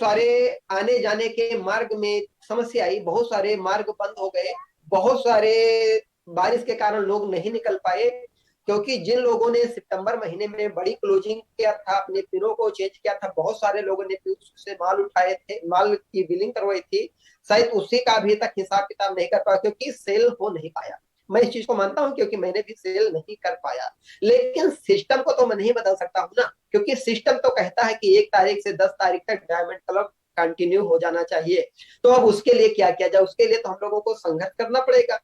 सारे आने जाने के मार्ग में समस्या आई, बहुत सारे मार्ग बंद हो गए, बहुत सारे बारिश के कारण लोग नहीं निकल पाए। क्योंकि जिन लोगों ने सितंबर महीने में बड़ी क्लोजिंग किया था, अपने पिनों को चेंज किया था, बहुत सारे लोगों ने उससे माल उठाए थे, माल की बिलिंग करवाई थी, शायद उसी का अभी तक हिसाब किताब नहीं कर पाया, क्योंकि सेल हो नहीं पाया। मैं इस चीज को मानता हूं, क्योंकि मैंने भी सेल नहीं कर पाया। लेकिन सिस्टम को तो मैं नहीं बदल सकता हूं ना, क्योंकि सिस्टम तो कहता है कि 1 तारीख से 10 तारीख तक डायमंड क्लब कंटिन्यू हो जाना चाहिए। तो अब उसके लिए क्या किया जाए? उसके लिए तो हम लोगों को संघर्ष करना पड़ेगा।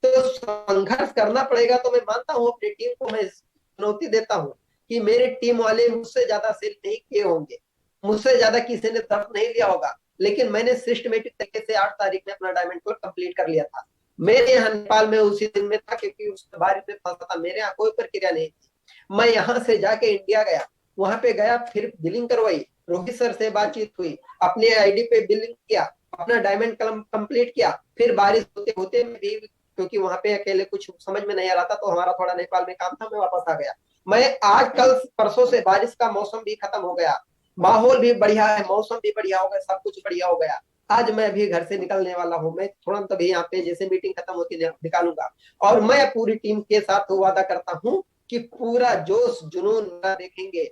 तो संघर्ष करना पड़ेगा, तो मैं मानता हूँ अपनी टीम को मैं चुनौती देता हूँ कि मेरे टीम वाले मुझसे ज्यादा सेल नहीं किए होंगे, मुझसे ज्यादा किसी ने दर्द नहीं लिया होगा, लेकिन मैंने सिस्टमेटिक तरीके से 8 तारीख में अपना डायमंड क्लब कंप्लीट कर लिया था। मेरे यहाँ नेपाल में उसी दिन में था, क्योंकि उस बारिश में फंसा था, मेरे यहाँ कोई प्रक्रिया नहीं थी। मैं यहाँ से जाके इंडिया गया, वहां पे गया, फिर बिलिंग करवाई, रोहित सर से बातचीत हुई, अपने आईडी पे बिलिंग किया, अपना डायमंड क्लब कंप्लीट किया। फिर बारिश होते होते भी, क्योंकि वहां पे अकेले कुछ समझ में नहीं आ रहा था, तो हमारा थोड़ा नेपाल में काम था, मैं वापस आ गया। मैं आज कल परसों से बारिश का मौसम भी खत्म हो गया, माहौल भी बढ़िया है, मौसम भी बढ़िया हो गया, सब कुछ बढ़िया हो गया। आज मैं अभी घर से निकलने वाला हूँ, मैं तुरंत अभी यहाँ पे जैसे मीटिंग खत्म होती है निकालूंगा। और मैं पूरी टीम के साथ वादा करता हूँ कि पूरा जोश जुनून देखेंगे।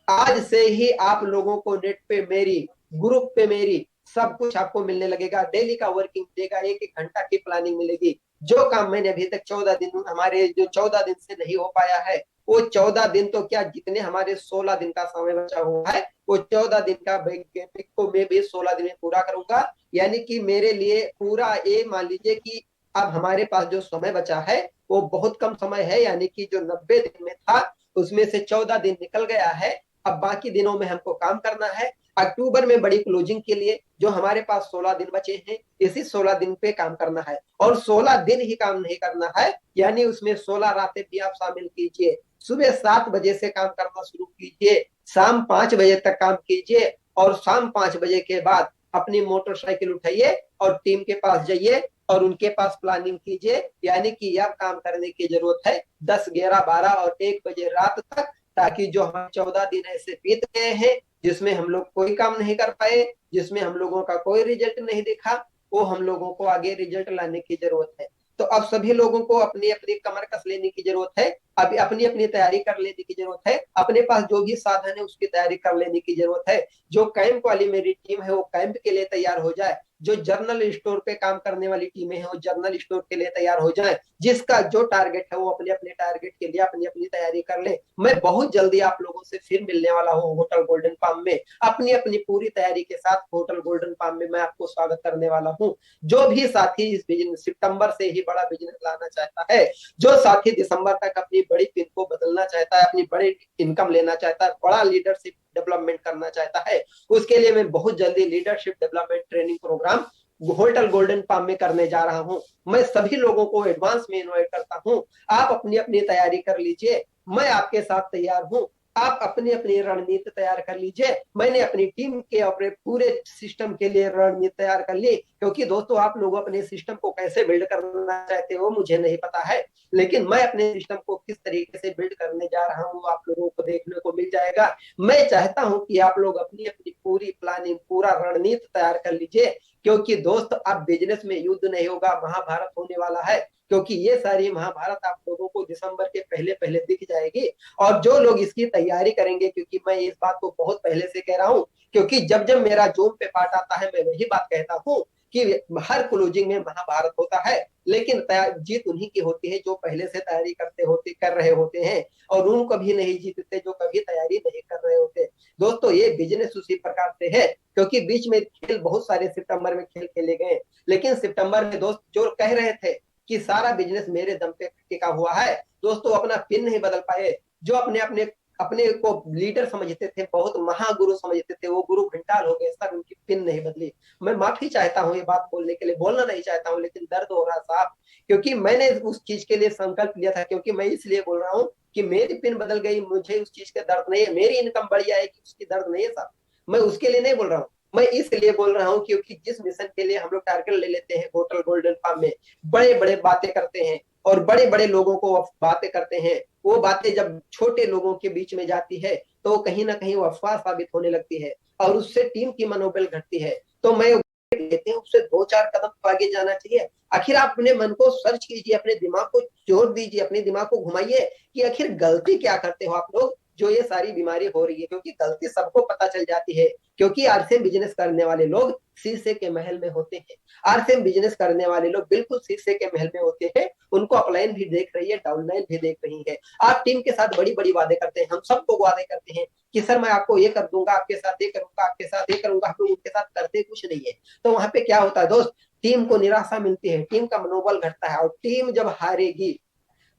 आज से ही आप लोगों को नेट पे मेरी, ग्रुप पे मेरी, सब कुछ आपको मिलने लगेगा। डेली का वर्किंग मिलेगा, 1-1 घंटा की प्लानिंग मिलेगी। जो काम मैंने अभी तक 14 दिन, हमारे जो 14 दिन से नहीं हो पाया है, वो 14 दिन तो क्या, जितने हमारे 16 दिन का समय बचा हुआ है, वो 14 दिन का बैकअप को मैं भी 16 दिन में पूरा करूंगा। यानी कि मेरे लिए पूरा, ये मान लीजिए कि अब हमारे पास जो समय बचा है वो बहुत कम समय है। यानी कि जो 90 दिन में था, उसमें से 14 दिन निकल गया है। अब बाकी दिनों में हमको काम करना है। अक्टूबर में बड़ी क्लोजिंग के लिए जो हमारे पास 16 दिन बचे हैं, इसी 16 दिन पे काम करना है। और 16 दिन ही काम नहीं करना है, यानी उसमें 16 रातें भी आप शामिल कीजिए। सुबह 7 बजे से काम करना शुरू कीजिए, शाम 5 बजे तक काम कीजिए, और शाम 5 बजे के बाद अपनी मोटरसाइकिल उठाइए और टीम के पास जाइए और उनके पास प्लानिंग कीजिए। यानी कि अब काम करने की जरूरत है 10, 11, 12 और 1 बजे रात तक, ताकि जो हमारे 14 दिन ऐसे बीत गए हैं जिसमें हम लोग कोई काम नहीं कर पाए, जिसमें हम लोगों का कोई रिजल्ट नहीं दिखा, वो हम लोगों को आगे रिजल्ट लाने की जरूरत है। तो अब सभी लोगों को अपनी अपनी कमर कस लेने की जरूरत है, अभी अपनी अपनी तैयारी कर लेने की जरूरत है, अपने पास जो भी साधन है उसकी तैयारी कर लेने की जरूरत है। जो कैंप वाली मेरी टीम है वो कैंप के लिए तैयार हो जाए, जो जर्नल स्टोर पे काम करने वाली टीमें हैं वो जर्नल स्टोर के लिए तैयार हो जाए, जिसका जो टारगेट है वो अपने अपने टारगेट के लिए अपनी अपनी तैयारी कर ले। मैं बहुत जल्दी आप लोगों से फिर मिलने वाला हूँ होटल गोल्डन पाम में, अपनी अपनी पूरी तैयारी के साथ होटल गोल्डन पाम में मैं आपको स्वागत करने वाला हूँ। जो भी साथी इस बिजनेस सितंबर से ही बड़ा बिजनेस लाना चाहता है, जो साथी दिसंबर तक अपनी बड़ी पिन को बदलना चाहता है, अपनी बड़ी इनकम लेना चाहता है, बड़ा लीडरशिप डेवलपमेंट करना चाहता है, उसके लिए मैं बहुत जल्दी leadership development training program hotel Golden Palm में करने जा रहा हूं। मैं सभी लोगों को एडवांस में इनवाइट करता हूं। आप अपनी अपनी तैयारी कर लीजिए, मैं आपके साथ तैयार हूं। आप अपनी अपनी रणनीति तैयार कर लीजिए, मैंने अपनी टीम के अपने पूरे सिस्टम के लिए रणनीति तैयार कर ली। क्योंकि दोस्तों, आप लोग अपने सिस्टम को कैसे बिल्ड करना चाहते हो मुझे नहीं पता है, लेकिन मैं अपने सिस्टम को किस तरीके से बिल्ड करने जा रहा हूँ आप लोगों को देखने को मिल जाएगा। मैं चाहता हूँ कि आप लोग अपनी अपनी पूरी प्लानिंग, पूरा रणनीति तैयार कर लीजिए। क्योंकि दोस्त, अब बिजनेस में युद्ध नहीं होगा, महाभारत होने वाला है। क्योंकि ये सारी महाभारत आप लोगों को दिसंबर के पहले पहले दिख जाएगी। और जो लोग इसकी तैयारी करेंगे, क्योंकि मैं इस बात को बहुत पहले से कह रहा हूँ, क्योंकि जब जब मेरा जूम पे पार्ट आता है मैं वही बात कहता हूँ कि हर क्लोजिंग में महाभारत होता है, लेकिन जीत उन्हीं की होती है जो पहले से तैयारी कर रहे होते हैं, और उन कभी नहीं जीतते जो कभी तैयारी नहीं कर रहे होते। दोस्तों, ये बिजनेस उसी प्रकार से है। क्योंकि बीच में खेल बहुत सारे सितंबर में खेल खेले गए, लेकिन सितंबर में दोस्त जो कह रहे थे कि सारा बिजनेस मेरे दम पे टिका हुआ है, दोस्तों अपना पिन नहीं बदल पाए। जो अपने अपने अपने को लीडर समझते थे, बहुत महागुरु समझते थे, वो गुरु घंटाल हो गए सर, उनकी पिन नहीं बदली। मैं माफी चाहता हूँ ये बात बोलने के लिए, बोलना नहीं चाहता हूँ, लेकिन दर्द हो रहा साहब, क्योंकि मैंने उस चीज के लिए संकल्प लिया था। क्योंकि मैं इसलिए बोल रहा हूँ कि मेरी पिन बदल गई, मुझे उस चीज का दर्द नहीं है, मेरी इनकम बढ़ आएगी उसकी दर्द नहीं है साहब। मैं उसके लिए नहीं बोल रहा हूँ, मैं इसलिए बोल रहा हूँ क्योंकि जिस मिशन के लिए हम लोग टारगेट ले लेते हैं होटल गोल्डन फार्म में, बड़े बड़े बातें करते हैं, और बड़े बड़े लोगों को बातें करते हैं, वो बातें जब छोटे लोगों के बीच में जाती है तो कहीं ना कहीं वो अफवाह साबित होने लगती है और उससे टीम की मनोबल घटती है। तो मैं लेते हैं उससे 2-4 कदम आगे जाना चाहिए। आखिर आप अपने मन को सर्च कीजिए, अपने दिमाग को जोर दीजिए, अपने दिमाग को घुमाइए कि आखिर गलती क्या करते हो आप लोग जो ये सारी बीमारी हो रही है, क्योंकि गलती सबको पता चल जाती है। क्योंकि आरसीएम बिजनेस करने वाले लोग शीशे के महल में होते हैं। आरसीएम बिजनेस करने वाले लोग बिल्कुल शीशे के महल में होते हैं। उनको अपलाइन भी देख रही है, डाउनलाइन भी देख रही है। आप टीम के साथ बड़ी बड़ी वादे करते हैं, हम सबको वादे करते हैं कि सर मैं आपको ये कर दूंगा, आपके साथ ये करूंगा, आपके साथ ये करूंगा, हम लोग उनके साथ करते कुछ नहीं है। तो वहां पे क्या होता है दोस्त, टीम को निराशा मिलती है, टीम का मनोबल घटता है और टीम जब हारेगी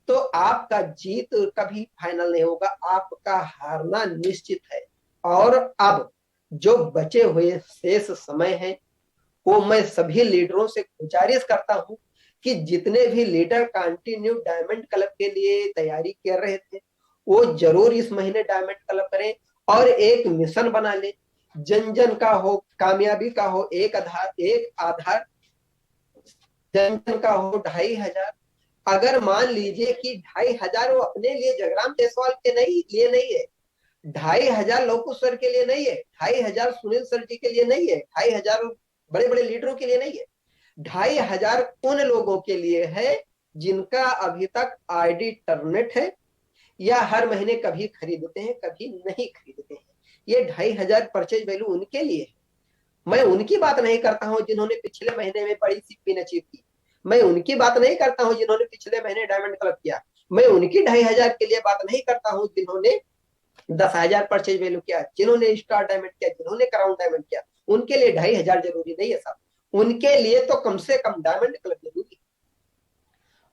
तो आपका जीत कभी फाइनल नहीं होगा, आपका हारना निश्चित है। और अब जो बचे हुए शेष समय है वो मैं सभी लीडरों से गुजारिश करता हूं कि जितने भी लीडर कंटिन्यू डायमंड क्लब के लिए तैयारी कर रहे थे वो जरूर इस महीने डायमंड क्लब करें और एक मिशन बना ले। जन जन का हो, कामयाबी का हो एक आधार, जन जन का हो 2,500। अगर मान लीजिए कि 2,500 वो अपने लिए जगराम जायसवाल के नहीं लिए नहीं है, 2,500 लोकू सर के लिए नहीं है, 2,500 सुनील सर जी के लिए नहीं है, 2,500 बड़े बड़े लीडरों के लिए नहीं है, 2,500 उन लोगों के लिए है जिनका अभी तक आईडी टर्मिनेट है या हर महीने कभी खरीदते हैं कभी नहीं खरीदते हैं। ये 2,500 परचेज वैल्यू उनके लिए है। मैं उनकी बात नहीं करता हूं जिन्होंने पिछले महीने में बड़ी सी पिन अचीव की, मैं उनकी बात नहीं करता हूं जिन्होंने पिछले महीने डायमंड क्लब किया, मैं उनकी 2,500 के लिए बात नहीं करता हूं जिन्होंने 10,000 परचेज वैल्यू किया, जिन्होंने स्टार डायमंड किया, जिन्होंने क्राउन डायमंड किया। उनके लिए 2,500 जरूरी नहीं है साहब, उनके लिए तो कम से कम डायमंड क्लब जरूरी।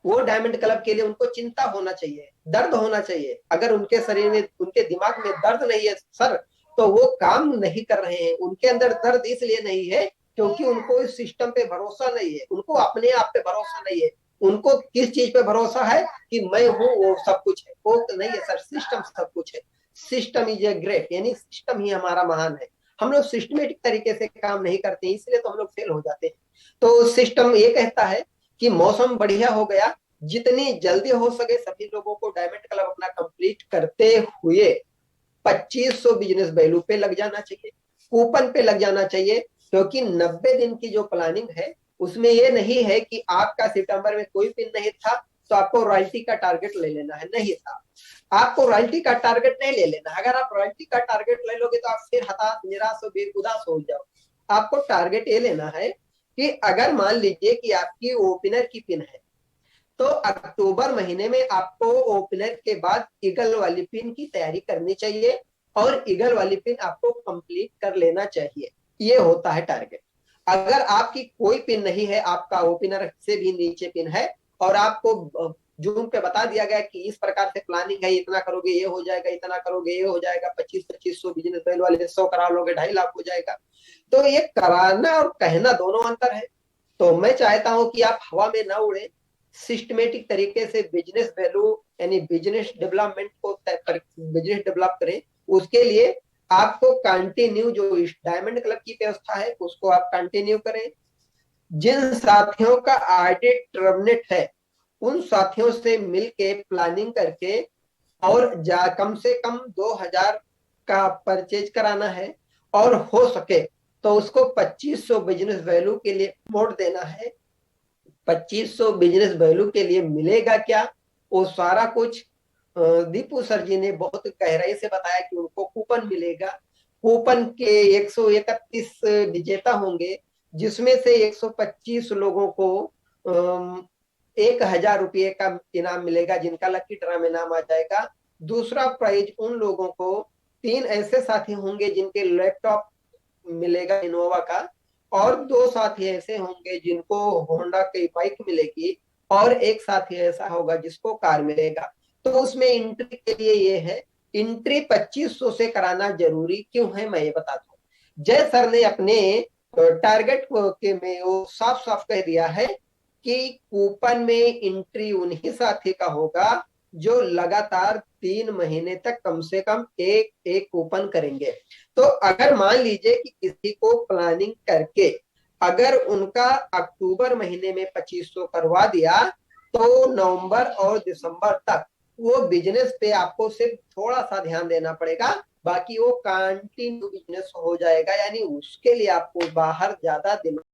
वो डायमंड क्लब के लिए उनको चिंता होना चाहिए, दर्द होना चाहिए। अगर उनके शरीर में, उनके दिमाग में दर्द नहीं है सर, तो वो काम नहीं कर रहे हैं। उनके अंदर दर्द इसलिए नहीं है क्योंकि उनको इस सिस्टम पे भरोसा नहीं है, उनको अपने आप पे भरोसा नहीं है। उनको किस चीज पे भरोसा है कि मैं हूं वो सब कुछ है, वो नहीं है सर, सिस्टम सब कुछ है। सिस्टम इज ए ग्रेट, यानी सिस्टम ही हमारा महान है। हम लोग सिस्टमेटिक तरीके से काम नहीं करते, इसलिए तो हम लोग फेल हो जाते हैं। तो सिस्टम ये कहता है कि मौसम बढ़िया हो गया, जितनी जल्दी हो सके सभी लोगों को डायमंड क्लब अपना कंप्लीट करते हुए 2,500 बिजनेस वैल्यू पे लग जाना चाहिए, कूपन पे लग जाना चाहिए। क्योंकि 90 दिन की जो प्लानिंग है उसमें ये नहीं है कि आपका सितंबर में कोई पिन नहीं था तो आपको रॉयल्टी का टारगेट ले लेना है, नहीं था। आपको रॉयल्टी का टारगेट नहीं ले लेना। अगर आप रॉयल्टी का टारगेट ले लोगे तो आप फिर हताश, निराश और बेउदास हो जाओ। आपको टारगेट ये लेना है कि अगर मान लीजिए कि आपकी ओपनर की पिन है तो अक्टूबर महीने में आपको ओपनर के बाद ईगल वाली पिन की तैयारी करनी चाहिए और ईगल वाली पिन आपको कंप्लीट कर लेना चाहिए। ये होता है टारगेट। अगर आपकी कोई पिन नहीं है, आपका ओपनर से भी नीचे पिन है और आपको जून पे बता दिया गया कि इस प्रकार से प्लानिंग है, इतना करोगे ये हो जाएगा, इतना करोगे ये हो जाएगा, 25-2500 बिजनेस वैल्यू वाले 100 करा लोगे 2.5 लाख हो जाएगा। तो ये कराना और कहना दोनों अंतर है। तो मैं चाहता हूं कि आप हवा में ना उड़े, सिस्टमेटिक तरीके से बिजनेस वैल्यू यानी बिजनेस डेवलपमेंट को बिजनेस डेवलप करें। उसके लिए आपको कंटिन्यू जो डायमंड क्लब की व्यवस्था है उसको आप कंटिन्यू करें। जिन साथियों का आईडी टर्मिनेट है उन साथियों से मिलके प्लानिंग करके और कम से कम 2,000 का परचेज कराना है और हो सके तो उसको 2,500 बिजनेस वैल्यू के लिए वोट देना है। 2,500 बिजनेस वैल्यू के लिए मिलेगा क्या, वो सारा कुछ दीपू सर जी ने बहुत गहराई से बताया कि उनको कूपन मिलेगा। कूपन के 131 विजेता होंगे जिसमें से 125 लोगों को 1,000 रुपये का इनाम मिलेगा जिनका लकी ड्रा में नाम आ जाएगा। दूसरा प्राइज उन लोगों को 3 ऐसे साथी होंगे जिनके लैपटॉप मिलेगा इनोवा का, और 2 साथी ऐसे होंगे जिनको होंडा की बाइक मिलेगी, और एक साथी ऐसा होगा जिसको कार मिलेगा। तो उसमें एंट्री के लिए ये है, एंट्री 2,500 से कराना जरूरी क्यों है मैं ये बताता हूँ। जय सर ने अपने टारगेट के में वो साफ साफ कह दिया है कि कूपन में एंट्री उन्हीं साथी का होगा जो लगातार 3 महीने तक कम से कम एक एक कूपन करेंगे। तो अगर मान लीजिए कि किसी को प्लानिंग करके अगर उनका अक्टूबर महीने में 2,500 करवा दिया तो नवंबर और दिसंबर तक वो बिजनेस पे आपको सिर्फ थोड़ा सा ध्यान देना पड़ेगा, बाकी वो कंटिन्यू बिजनेस हो जाएगा। यानी उसके लिए आपको बाहर ज्यादा दिमाग